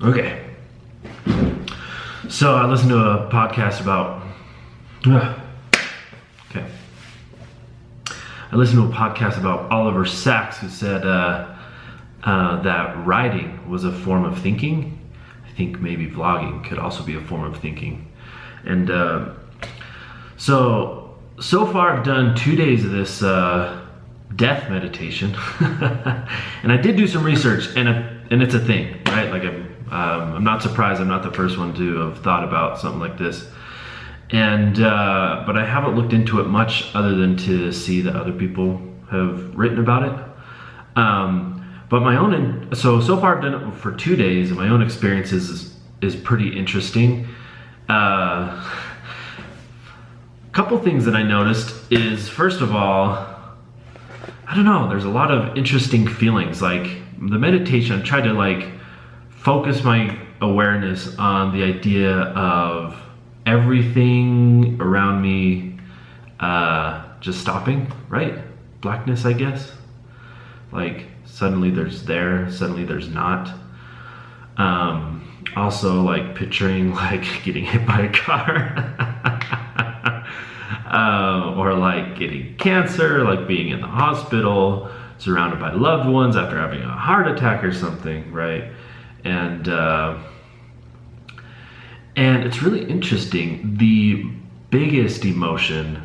Okay. So I listened to a podcast about. Okay. I listened to a podcast about Oliver Sacks, who said that writing was a form of thinking. I think maybe vlogging could also be a form of thinking. And so far I've done 2 days of this death meditation, and I did do some research, and it's a thing, right? Like I'm not surprised. I'm not the first one to have thought about something like this, and but I haven't looked into it much other than to see that other people have written about it. But my own, so far I've done it for 2 days, and my own experience is pretty interesting. Couple things that I noticed is, first of all, I don't know, there's a lot of interesting feelings. Like the meditation, I tried to like focus my awareness on the idea of everything around me just stopping, right? Blackness, I guess. Like suddenly suddenly there's not. Also like picturing like getting hit by a car. Or like getting cancer, like being in the hospital, surrounded by loved ones after having a heart attack or something, right? And it's really interesting. The biggest emotion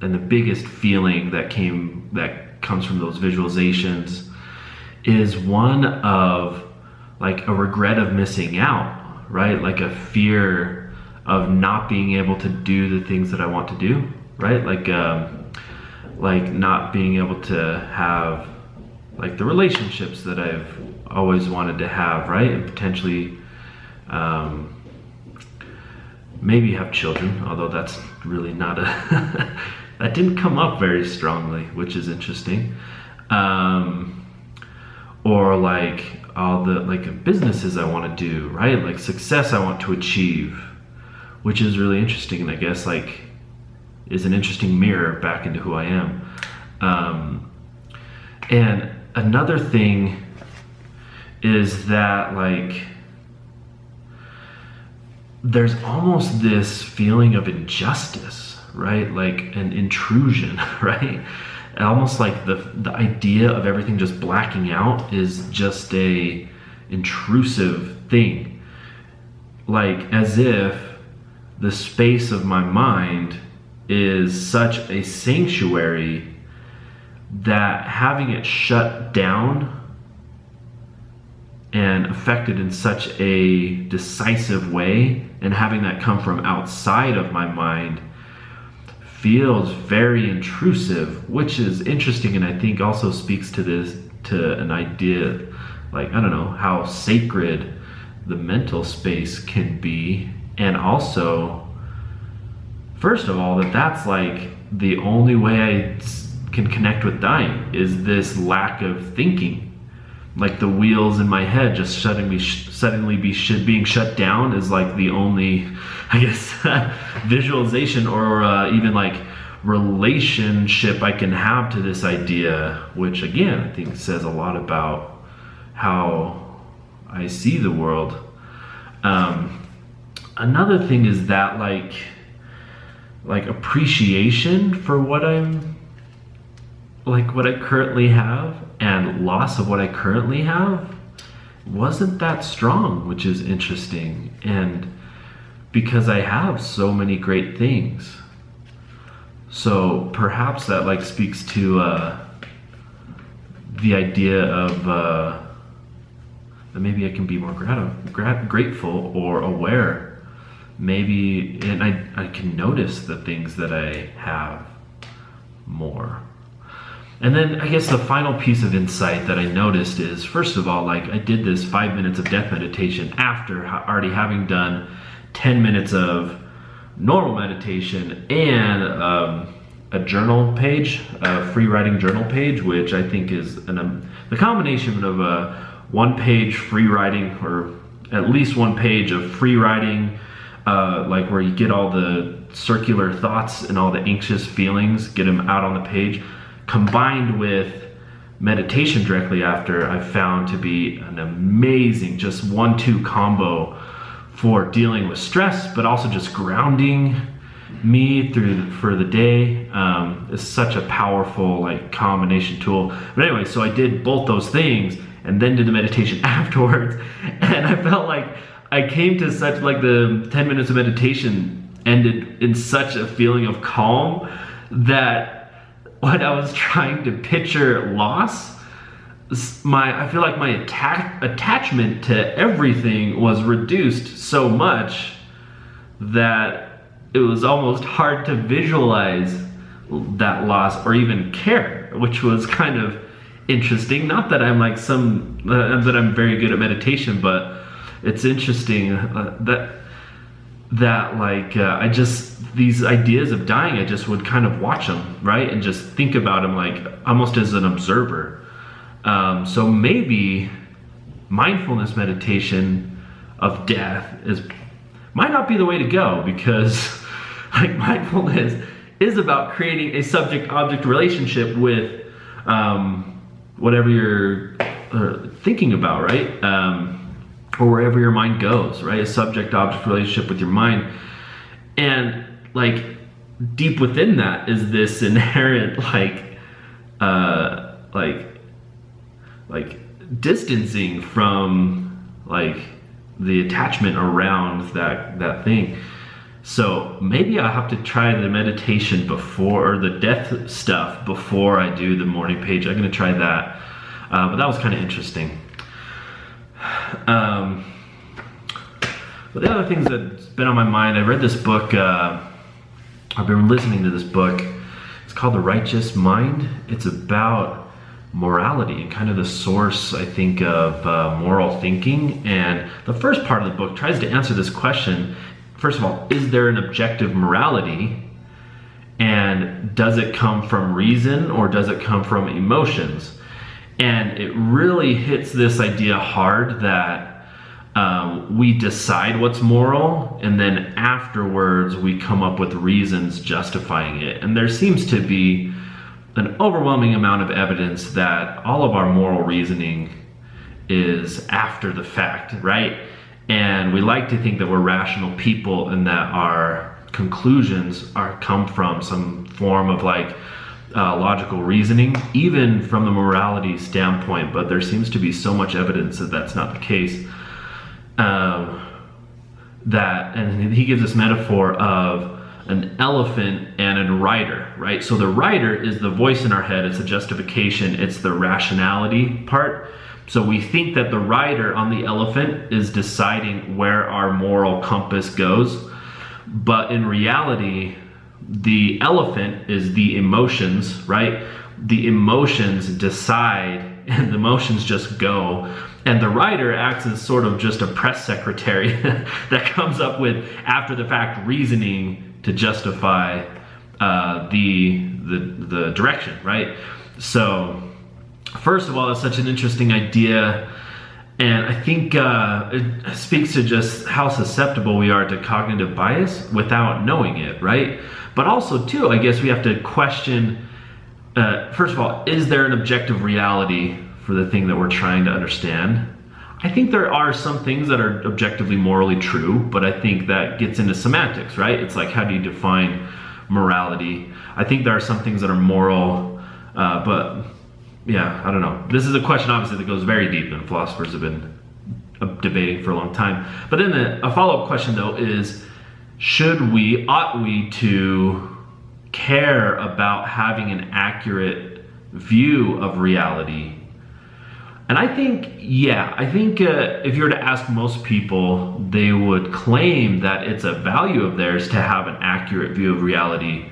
and the biggest feeling that comes from those visualizations is one of like a regret of missing out, right? Like a fear of not being able to do the things that I want to do, right? Like not being able to have like the relationships that I've always wanted to have, right? And potentially maybe have children, although that's really not that didn't come up very strongly, which is interesting. Or like all the like businesses I want to do, right? Like success I want to achieve, which is really interesting, and I guess like is an interesting mirror back into who I am. And another thing is that like there's almost this feeling of injustice, right? Like an intrusion, right? Almost like the idea of everything just blacking out is just a intrusive thing. Like as if the space of my mind is such a sanctuary that having it shut down and affected in such a decisive way, and having that come from outside of my mind, feels very intrusive, which is interesting, and I think also speaks to an idea, like, I don't know, how sacred the mental space can be. And also, first of all, that's like the only way I can connect with dying is this lack of thinking. Like the wheels in my head just suddenly being shut down is like the only, I guess, visualization or even like relationship I can have to this idea, which again, I think says a lot about how I see the world. Another thing is that like appreciation for what I currently have and loss of what I currently have wasn't that strong, which is interesting. And because I have so many great things. So perhaps that like speaks to the idea of that maybe I can be more grateful or aware. Maybe, and I can notice the things that I have more. And then I guess the final piece of insight that I noticed is, first of all, like I did this 5 minutes of death meditation after already having done 10 minutes of normal meditation and a journal page, a free writing journal page, which I think is the combination of a one-page free writing, or at least one page of free writing, like where you get all the circular thoughts and all the anxious feelings, get them out on the page, combined with meditation directly after, I found to be an amazing just 1-2 combo for dealing with stress, but also just grounding me for the day. It's such a powerful like combination tool. But anyway, so I did both those things and then did the meditation afterwards, and I felt like I came to such, like, the 10 minutes of meditation ended in such a feeling of calm that when I was trying to picture loss, I feel like my attachment to everything was reduced so much that it was almost hard to visualize that loss or even care, which was kind of interesting. Not that I'm like that I'm very good at meditation, but it's interesting I just, these ideas of dying, I just would kind of watch them, right? And just think about them like almost as an observer. So maybe mindfulness meditation of death might not be the way to go, because like mindfulness is about creating a subject-object relationship with whatever you're thinking about, right? Or wherever your mind goes, right? A subject-object relationship with your mind. And like deep within that is this inherent like distancing from like the attachment around that thing. So maybe I'll have to try the meditation before, or the death stuff before I do the morning page. I'm gonna try that. But that was kind of interesting. But the other things that's been on my mind, I read this book, I've been listening to this book. It's called The Righteous Mind. It's about morality and kind of the source, I think, of moral thinking. And the first part of the book tries to answer this question. First of all, is there an objective morality? And does it come from reason or does it come from emotions? And it really hits this idea hard that we decide what's moral, and then afterwards we come up with reasons justifying it. And there seems to be an overwhelming amount of evidence that all of our moral reasoning is after the fact, right? And we like to think that we're rational people and that our conclusions come from some form of like logical reasoning, even from the morality standpoint. But there seems to be so much evidence that that's not the case. And he gives this metaphor of an elephant and a rider, right? So the rider is the voice in our head, it's a justification, it's the rationality part. So we think that the rider on the elephant is deciding where our moral compass goes, but in reality, the elephant is the emotions, right? The emotions decide and the emotions just go. And the rider acts as sort of just a press secretary that comes up with after the fact reasoning to justify the direction, right? So first of all, it's such an interesting idea. And I think it speaks to just how susceptible we are to cognitive bias without knowing it, right? But also too, I guess we have to question, first of all, is there an objective reality for the thing that we're trying to understand? I think there are some things that are objectively morally true, but I think that gets into semantics, right? It's like, how do you define morality? I think there are some things that are moral, but yeah, I don't know. This is a question obviously that goes very deep and philosophers have been debating for a long time. But then a follow-up question though is, ought we to care about having an accurate view of reality? And I think, yeah, if you were to ask most people, they would claim that it's a value of theirs to have an accurate view of reality.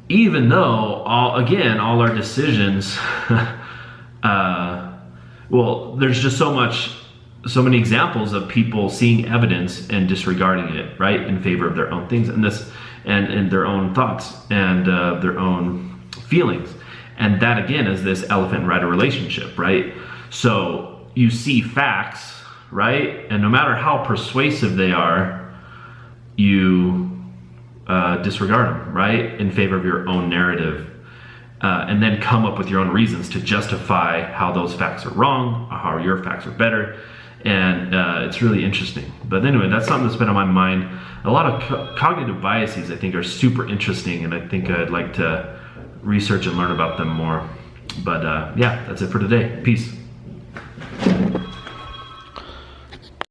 Even though, all our decisions, well, there's just so many examples of people seeing evidence and disregarding it, right, in favor of their own things, and their own thoughts and their own feelings. And that again is this elephant and rider relationship, right? So you see facts, right? And no matter how persuasive they are, you disregard them, right? In favor of your own narrative. and then come up with your own reasons to justify how those facts are wrong, or how your facts are better. And it's really interesting. But anyway, that's something that's been on my mind. A lot of cognitive biases, I think, are super interesting, and I think I'd like to research and learn about them more. But yeah, that's it for today. Peace.